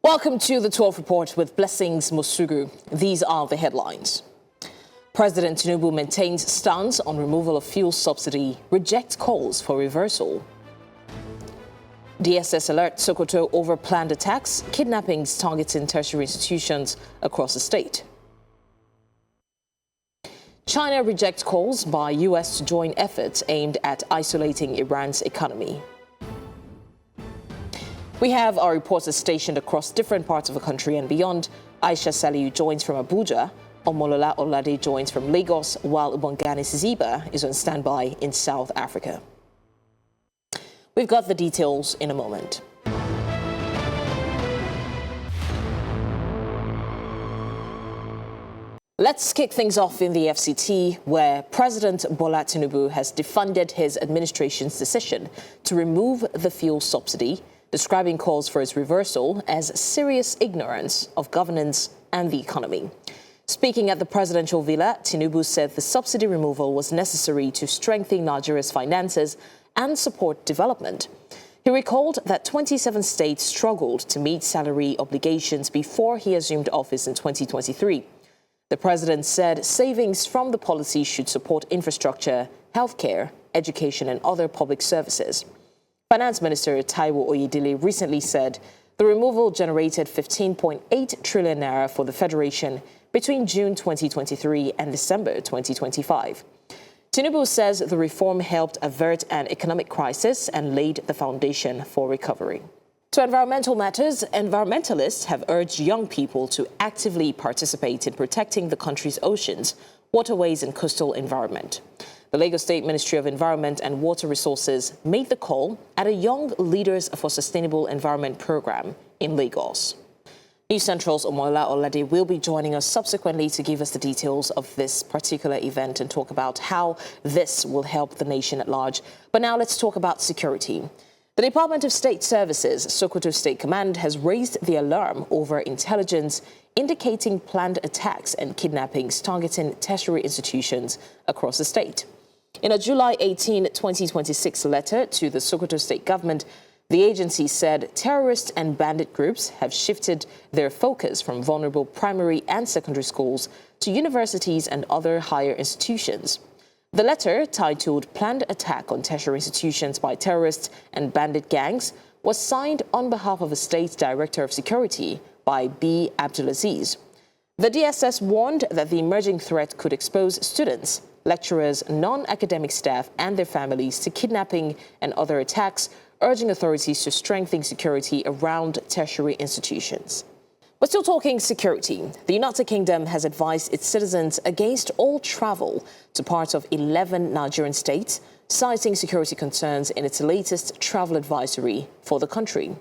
Welcome to the 12 Report with Blessings Musugu. These are the headlines. President Tinubu maintains stance on removal of fuel subsidy, rejects calls for reversal. DSS alerts Sokoto over planned attacks, kidnappings targeting tertiary institutions across the state. China rejects calls by U.S. to join efforts aimed at isolating Iran's economy. We have our reporters stationed across different parts of the country and beyond. Aisha Saliu joins from Abuja. Omolola Olade joins from Lagos, while Ubongani Siziba is on standby in South Africa. We've got the details in a moment. Let's kick things off in the FCT, where President Bola Tinubu has defended his administration's decision to remove the fuel subsidy, describing calls for its reversal as serious ignorance of governance and the economy. Speaking at the presidential villa, Tinubu said the subsidy removal was necessary to strengthen Nigeria's finances and support development. He recalled that 27 states struggled to meet salary obligations before he assumed office in 2023. The president said savings from the policy should support infrastructure, healthcare, education, and other public services. Finance Minister Taiwo Oyedele recently said the removal generated 15.8 trillion naira for the Federation between June 2023 and December 2025. Tinubu says the reform helped avert an economic crisis and laid the foundation for recovery. To environmental matters, environmentalists have urged young people to actively participate in protecting the country's oceans, waterways, and coastal environment. The Lagos State Ministry of Environment and Water Resources made the call at a Young Leaders for Sustainable Environment program in Lagos. News Central's Omola Olade will be joining us subsequently to give us the details of this particular event and talk about how this will help the nation at large. But now let's talk about security. The Department of State Services, Sokoto State Command, has raised the alarm over intelligence indicating planned attacks and kidnappings targeting tertiary institutions across the state. In a July 18, 2026 letter to the Sokoto State government, the agency said terrorist and bandit groups have shifted their focus from vulnerable primary and secondary schools to universities and other higher institutions. The letter, titled Planned Attack on Tertiary Institutions by Terrorists and Bandit Gangs, was signed on behalf of the State Director of Security by B. Abdulaziz. The DSS warned that the emerging threat could expose students, lecturers, non-academic staff, and their families to kidnapping and other attacks, urging authorities to strengthen security around tertiary institutions. We're still talking security. The United Kingdom has advised its citizens against all travel to parts of 11 Nigerian states, citing security concerns in its latest travel advisory for the country.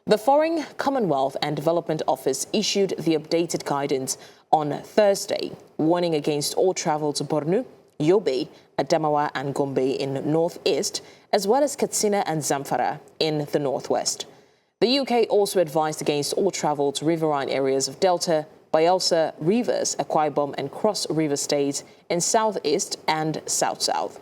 The Foreign, Commonwealth and Development Office issued the updated guidance on Thursday, warning against all travel to Borno, Yobe, Adamawa and Gombe in northeast, as well as Katsina and Zamfara in the northwest. The UK also advised against all travel to riverine areas of Delta, Bayelsa, Rivers, Akwa Ibom and Cross River states in southeast and south-south.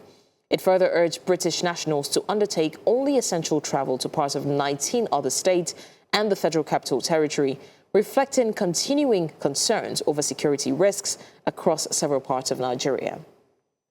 It further urged British nationals to undertake only essential travel to parts of 19 other states and the Federal Capital Territory, reflecting continuing concerns over security risks across several parts of Nigeria.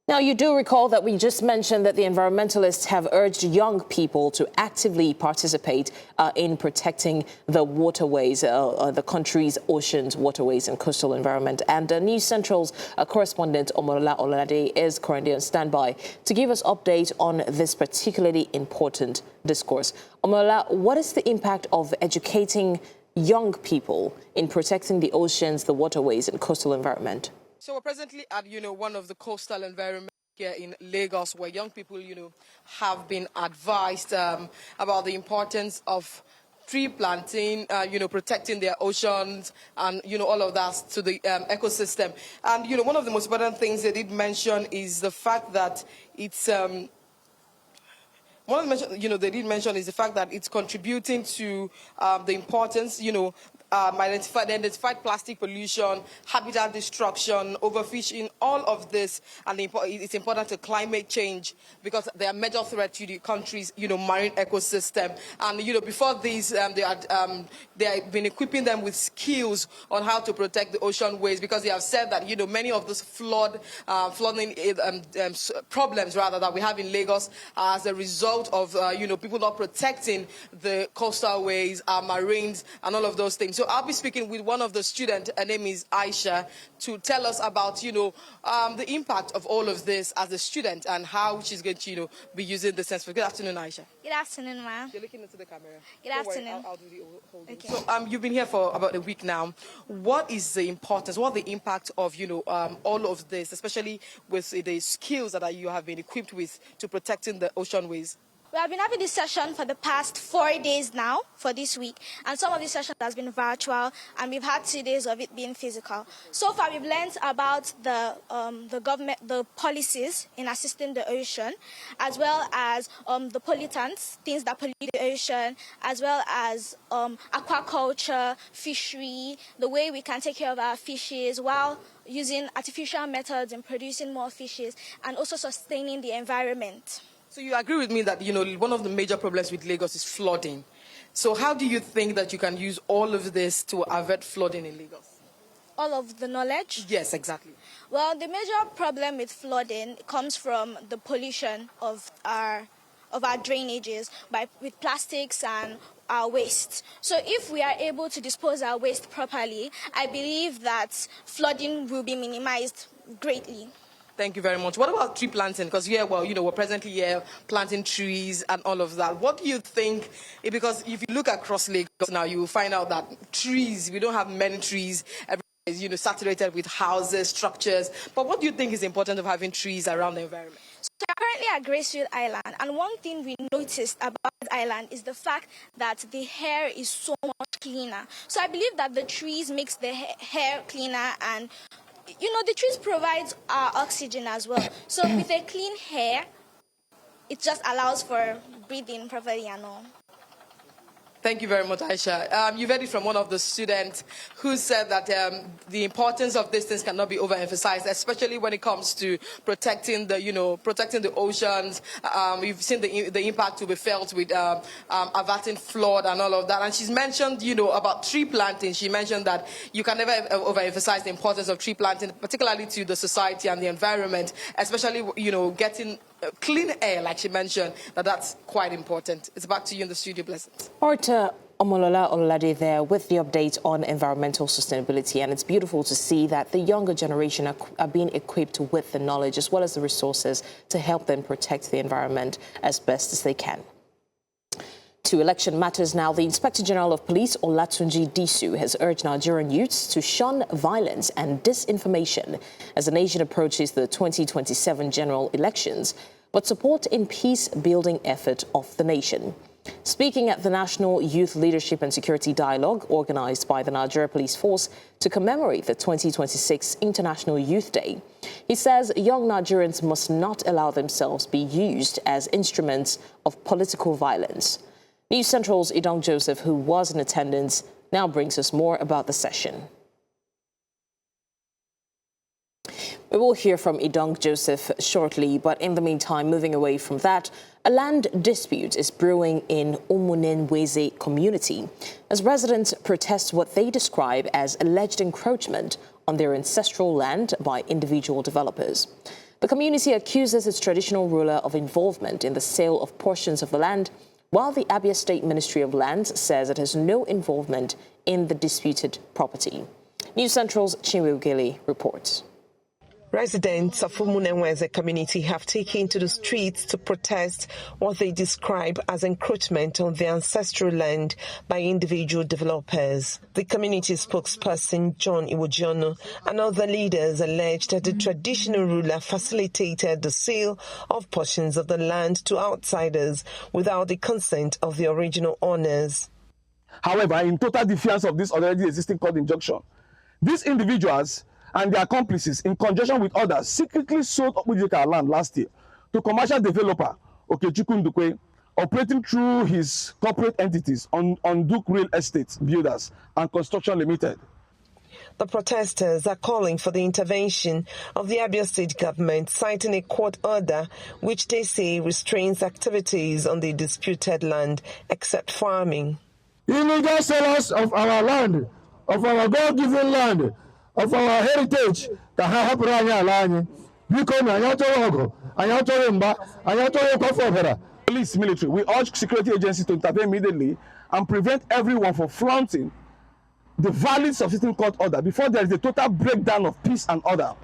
Now, you do recall that we just mentioned that the environmentalists have urged young people to actively participate in protecting the waterways, the country's oceans, waterways and coastal environment. And News Central's correspondent Omolola Olade is currently on standby to give us update on this particularly important discourse. Omolola, what is the impact of educating young people in protecting the oceans, the waterways and coastal environment? So we're presently at, one of the coastal environments here in Lagos, where young people, have been advised about the importance of tree planting, protecting their oceans and, all of that to the ecosystem. And, one of the most important things they did mention is the fact that it's one of the they did mention is the fact that it's contributing to the importance, identified plastic pollution, habitat destruction, overfishing, all of this, and it's important to climate change because they are major threat to the country's, marine ecosystem. And, before this, they have been equipping them with skills on how to protect the ocean ways because they have said that, many of those flooding problems, rather, that we have in Lagos are as a result of, people not protecting the coastal ways, our marines, and all of those things. So I'll be speaking with one of the students, her name is Aisha, to tell us about, the impact of all of this as a student and how she's going to, be using the sense. Good afternoon, Aisha. Good afternoon, ma'am. You're looking into the camera. Good afternoon. I'll do the whole thing. Okay. So you've been here for about a week now. What is the importance, what the impact of, all of this, especially with the skills that you have been equipped with to protecting the ocean ways? We have been having this session for the past 4 days now, for this week, and some of these sessions has been virtual, and we've had 2 days of it being physical. So far, we've learned about the government, the policies in assisting the ocean, as well as the pollutants, things that pollute the ocean, as well as aquaculture, fishery, the way we can take care of our fishes while using artificial methods in producing more fishes, and also sustaining the environment. So you agree with me that, one of the major problems with Lagos is flooding. So how do you think that you can use all of this to avert flooding in Lagos? All of the knowledge? Yes, exactly. Well, the major problem with flooding comes from the pollution of our drainages with plastics and our waste. So if we are able to dispose our waste properly, I believe that flooding will be minimized greatly. Thank you very much. What about tree planting? Because we're presently here planting trees and all of that. What do you think? Because if you look across Lagos now, you will find out that trees, we don't have many trees. Everything is, saturated with houses, structures. But what do you think is important of having trees around the environment? So we're currently at Gracefield Island, and one thing we noticed about the island is the fact that the air is so much cleaner. So I believe that the trees makes the air cleaner, and the trees provide oxygen as well. So with a clean air, it just allows for breathing properly and all. Thank you very much, Aisha. You've heard it from one of the students who said that the importance of these things cannot be overemphasized, especially when it comes to protecting the oceans. We've seen the impact to be felt with averting flood and all of that. And she's mentioned, about tree planting. She mentioned that you can never overemphasize the importance of tree planting, particularly to the society and the environment, especially, getting clean air, like she mentioned, that's quite important. It's back to you in the studio, Blessings. Orta Omolola Olade there with the update on environmental sustainability, and it's beautiful to see that the younger generation are being equipped with the knowledge as well as the resources to help them protect the environment as best as they can. To election matters now, the Inspector General of Police, Olatunji Disu, has urged Nigerian youths to shun violence and disinformation as the nation approaches the 2027 general elections, but support in peace-building effort of the nation. Speaking at the National Youth Leadership and Security Dialogue organized by the Nigeria Police Force to commemorate the 2026 International Youth Day, he says young Nigerians must not allow themselves be used as instruments of political violence. News Central's Idong Joseph, who was in attendance, now brings us more about the session. We will hear from Idong Joseph shortly, but in the meantime, moving away from that, a land dispute is brewing in Umunenweze community as residents protest what they describe as alleged encroachment on their ancestral land by individual developers. The community accuses its traditional ruler of involvement in the sale of portions of the land, while the Abia State Ministry of Lands says it has no involvement in the disputed property. News Central's Chinwe Ugeli reports. Residents of Umunenweze community have taken to the streets to protest what they describe as encroachment on their ancestral land by individual developers. The community spokesperson, John Iwojiono, and other leaders alleged that the traditional ruler facilitated the sale of portions of the land to outsiders without the consent of the original owners. However, in total defiance of this already existing court injunction, these individuals and their accomplices, in conjunction with others, secretly sold Abujika land last year to commercial developer Okechukwu Ndukwe operating through his corporate entities on Duke Real Estate Builders and Construction Limited. The protesters are calling for the intervention of the Abia state government, citing a court order which they say restrains activities on the disputed land except farming. Illegal sellers of our land, of our God-given land, of our heritage, police, military, we urge security agencies to intervene immediately and prevent everyone from flaunting the valid subsisting court order before there is a total breakdown of peace and order.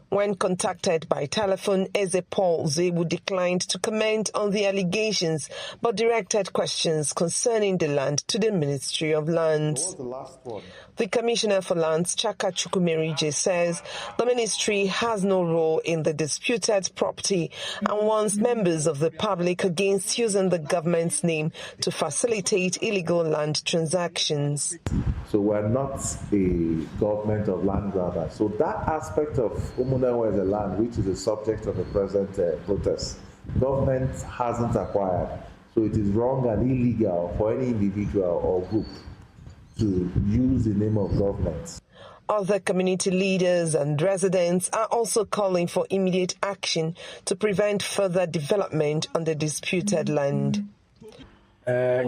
When contacted by telephone, Eze Paul Zebu declined to comment on the allegations, but directed questions concerning the land to the Ministry of Lands. What was the last one? The Commissioner for Lands, Chaka Chukwumerije, says the ministry has no role in the disputed property and warns members of the public against using the government's name to facilitate illegal land transactions. So we're not a government of land grabbers. So that aspect of Umunenwe as a land, which is the subject of the present protest, government hasn't acquired. So it is wrong and illegal for any individual or group to use the name of government. Other community leaders and residents are also calling for immediate action to prevent further development on the disputed land. The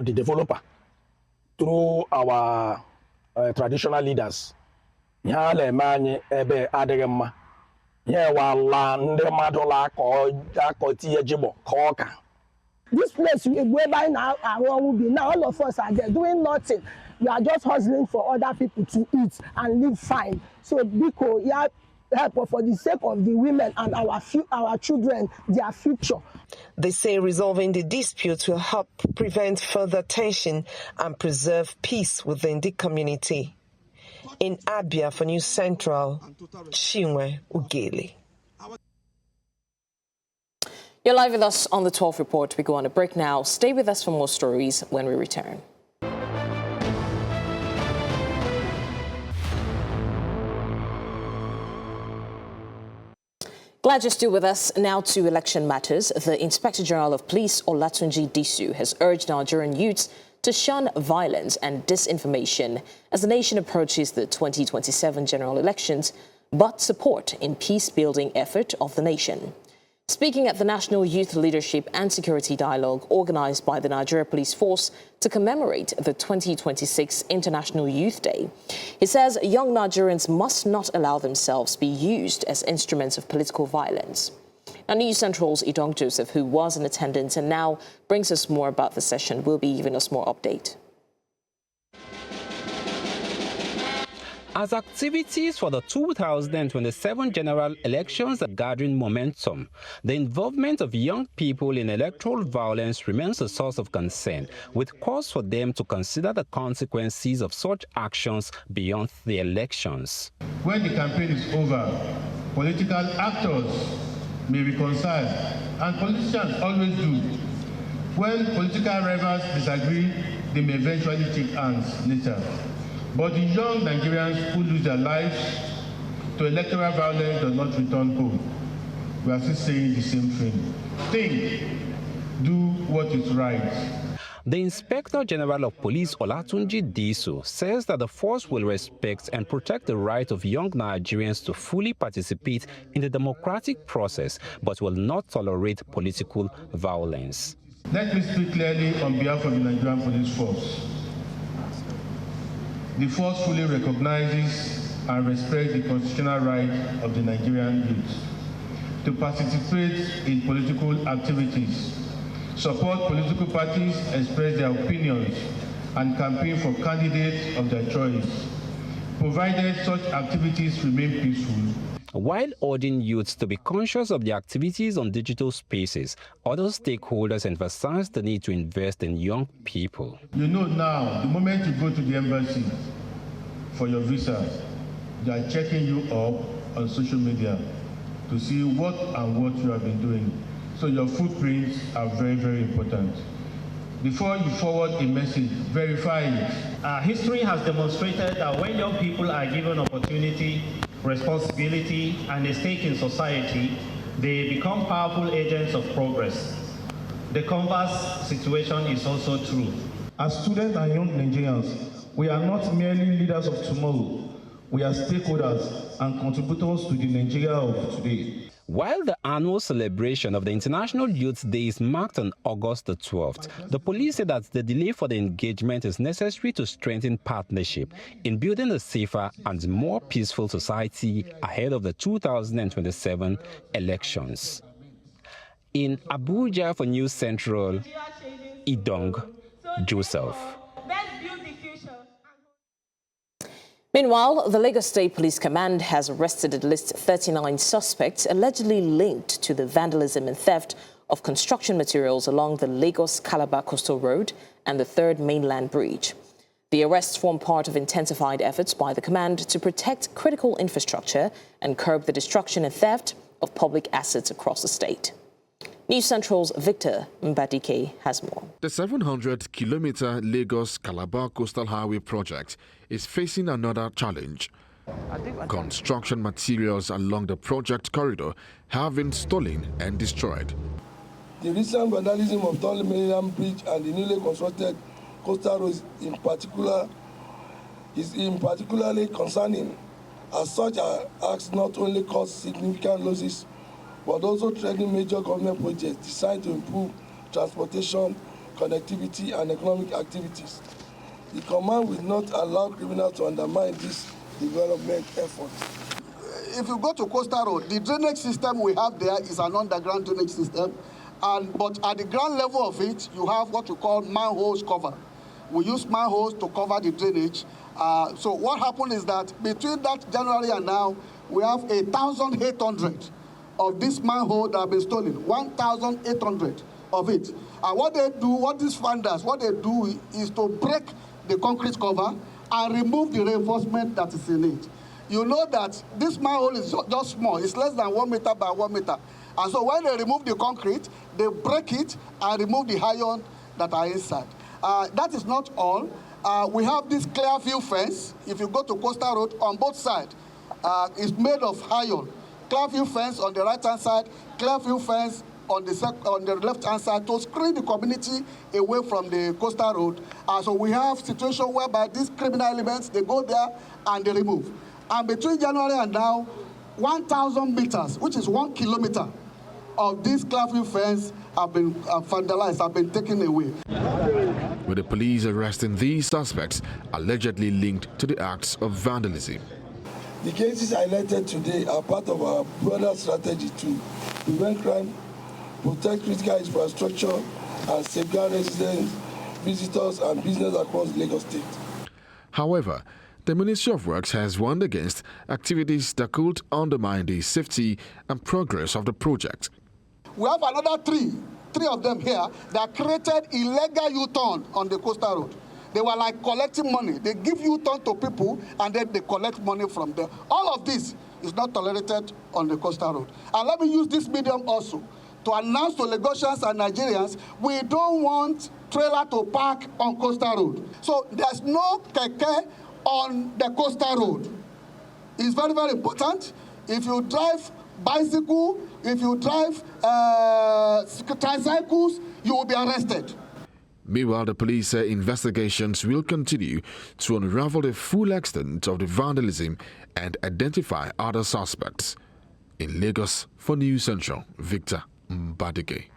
developer through our traditional leaders. This place whereby now will be now all of us are there doing nothing. We are just hustling for other people to eat and live fine. So because help for the sake of the women and our children, their future. They say resolving the dispute will help prevent further tension and preserve peace within the community. In Abia for News Central, Chinwe Ugeli. You're live with us on the 12 Report. We go on a break now. Stay with us for more stories when we return. Glad you're still with us. Now to election matters. The Inspector General of Police, Olatunji Disu, has urged Nigerian youths to shun violence and disinformation as the nation approaches the 2027 general elections, but support in peace-building effort of the nation. Speaking at the National Youth Leadership and Security Dialogue organized by the Nigeria Police Force to commemorate the 2026 International Youth Day, he says young Nigerians must not allow themselves to be used as instruments of political violence. Now, News Central's Idong Joseph, who was in attendance and now brings us more about the session, will be giving us more update. As activities for the 2027 general elections are gathering momentum, the involvement of young people in electoral violence remains a source of concern, with cause for them to consider the consequences of such actions beyond the elections. When the campaign is over, political actors may reconcile, and politicians always do. When political rivals disagree, they may eventually take hands later. But the young Nigerians who lose their lives to electoral violence does not return home. We are still saying the same thing. Think, do what is right. The Inspector General of Police, Olatunji Disu, says that the force will respect and protect the right of young Nigerians to fully participate in the democratic process, but will not tolerate political violence. Let me speak clearly on behalf of the Nigerian Police Force. The force fully recognizes and respects the constitutional right of the Nigerian youth to participate in political activities, support political parties, express their opinions, and campaign for candidates of their choice, provided such activities remain peaceful. While urging youths to be conscious of the activities on digital spaces, other stakeholders emphasize the need to invest in young people. You know now, the moment you go to the embassy for your visa, they are checking you up on social media to see what you have been doing. So your footprints are very, very important. Before you forward a message, verify it. History has demonstrated that when young people are given opportunity, responsibility, and a stake in society, they become powerful agents of progress. The converse situation is also true. As students and young Nigerians, we are not merely leaders of tomorrow. We are stakeholders and contributors to the Nigeria of today. While the annual celebration of the International Youth Day is marked on August the 12th, the police say that the delay for the engagement is necessary to strengthen partnership in building a safer and more peaceful society ahead of the 2027 elections. In Abuja for News Central, Idong Joseph. Meanwhile, the Lagos State Police Command has arrested at least 39 suspects allegedly linked to the vandalism and theft of construction materials along the Lagos-Calabar Coastal Road and the Third Mainland Bridge. The arrests form part of intensified efforts by the command to protect critical infrastructure and curb the destruction and theft of public assets across the state. News Central's Victor Mbadike has more. The 700-kilometer Lagos-Calabar Coastal Highway project is facing another challenge. Construction materials along the project corridor have been stolen and destroyed. The recent vandalism of Third Mainland Bridge and the newly constructed coastal road is particularly concerning, as such acts not only cause significant losses but also threaten major government projects designed to improve transportation, connectivity, and economic activities. The command will not allow criminals to undermine this development effort. If you go to Coastal Road, the drainage system we have there is an underground drainage system, but at the ground level of it, you have what we call manholes cover. We use manholes to cover the drainage. So what happened is that between that January and now, we have 1,800 of this manhole that have been stolen, 1,800 of it. And what these funders is to break the concrete cover and remove the reinforcement that is in it. You know that this manhole is just small. It's less than 1 meter by 1 meter. And so when they remove the concrete, they break it and remove the iron that are inside. That is not all. We have this clear view fence. If you go to Coastal Road, on both sides, it's made of iron. Clear view fence on the right-hand side, clear view fence on the left-hand side to screen the community away from the Coastal Road. So we have situation whereby these criminal elements, they go there and they remove. And between January and now, 1,000 meters, which is 1 kilometer, of this clear view fence have been vandalized, have been taken away. With the police arresting these suspects allegedly linked to the acts of vandalism. The cases highlighted today are part of our broader strategy to prevent crime, protect critical infrastructure, and safeguard residents, visitors, and business across Lagos State. However, the Ministry of Works has warned against activities that could undermine the safety and progress of the project. We have another three of them here that created illegal U-turn on the Coastal Road. They were like collecting money. They give U-turn to people and then they collect money from them. All of this is not tolerated on the Coastal Road. And let me use this medium also to announce to Lagosians and Nigerians, we don't want trailer to park on Coastal Road. So there's no keke on the Coastal Road. It's very, very important. If you drive bicycle, if you drive tricycles, you will be arrested. Meanwhile, the police say investigations will continue to unravel the full extent of the vandalism and identify other suspects. In Lagos, for News Central, Victor Mbadike.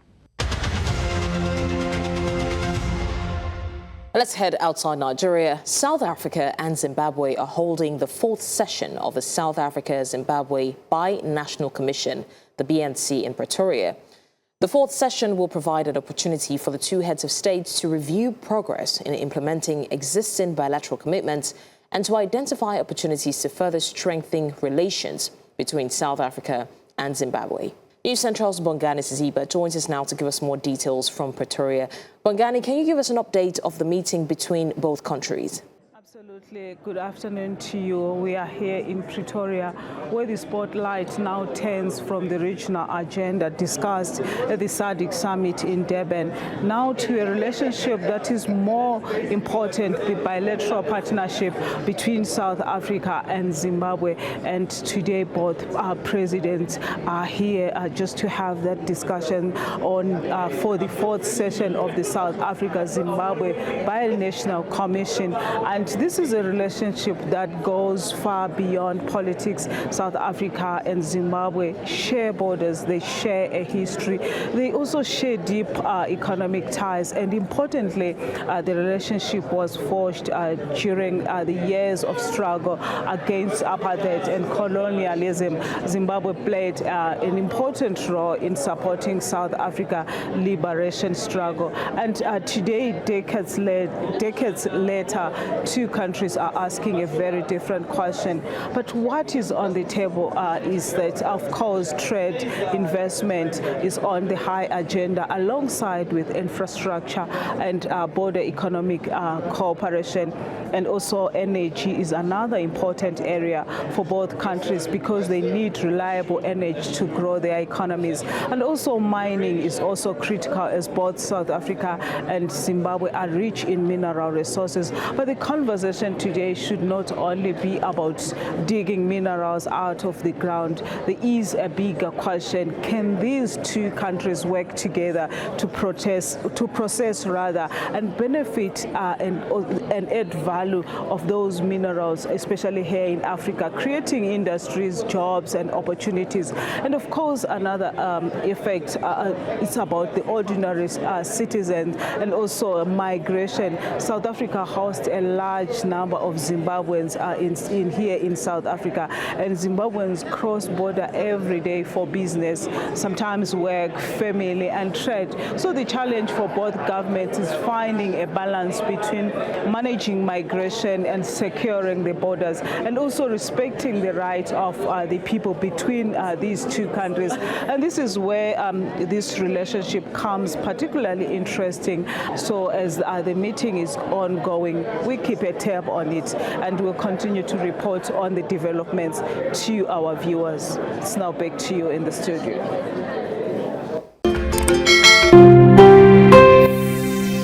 Let's head outside Nigeria. South Africa and Zimbabwe are holding the fourth session of the South Africa-Zimbabwe Bi-National Commission, the BNC, in Pretoria. The fourth session will provide an opportunity for the two heads of state to review progress in implementing existing bilateral commitments and to identify opportunities to further strengthen relations between South Africa and Zimbabwe. News Central's Bongani Siziba joins us now to give us more details from Pretoria. Bongani, can you give us an update of the meeting between both countries? Absolutely. Good afternoon to you. We are here in Pretoria, where the spotlight now turns from the regional agenda discussed at the SADC summit in Durban, now to a relationship that is more important, the bilateral partnership between South Africa and Zimbabwe. And today, both presidents are here just to have that discussion on for the fourth session of the South Africa-Zimbabwe Binational Commission. And this is a relationship that goes far beyond politics. South Africa and Zimbabwe share borders, they share a history, they also share deep economic ties, and importantly, the relationship was forged during the years of struggle against apartheid and colonialism. Zimbabwe played an important role in supporting South Africa liberation struggle, and today, decades later, two countries are asking a very different question. But what is on the table is that, of course, trade investment is on the high agenda, alongside with infrastructure and border economic cooperation. And also energy is another important area for both countries because they need reliable energy to grow their economies. And also mining is also critical, as both South Africa and Zimbabwe are rich in mineral resources. But the conversation today should not only be about digging minerals out of the ground. There is a bigger question. Can these two countries work together to process and benefit and add value of those minerals, especially here in Africa, creating industries, jobs, and opportunities? And of course, another effect is about the ordinary citizens and also migration. South Africa hosts a large number of Zimbabweans here in South Africa, and Zimbabweans cross border every day for business, sometimes work, family, and trade. So the challenge for both governments is finding a balance between managing migration and securing the borders, and also respecting the rights of the people between these two countries. And this is where this relationship comes particularly interesting. So as the meeting is ongoing, we keep a tab on it, and we'll continue to report on the developments to our viewers. It's now back to you in the studio.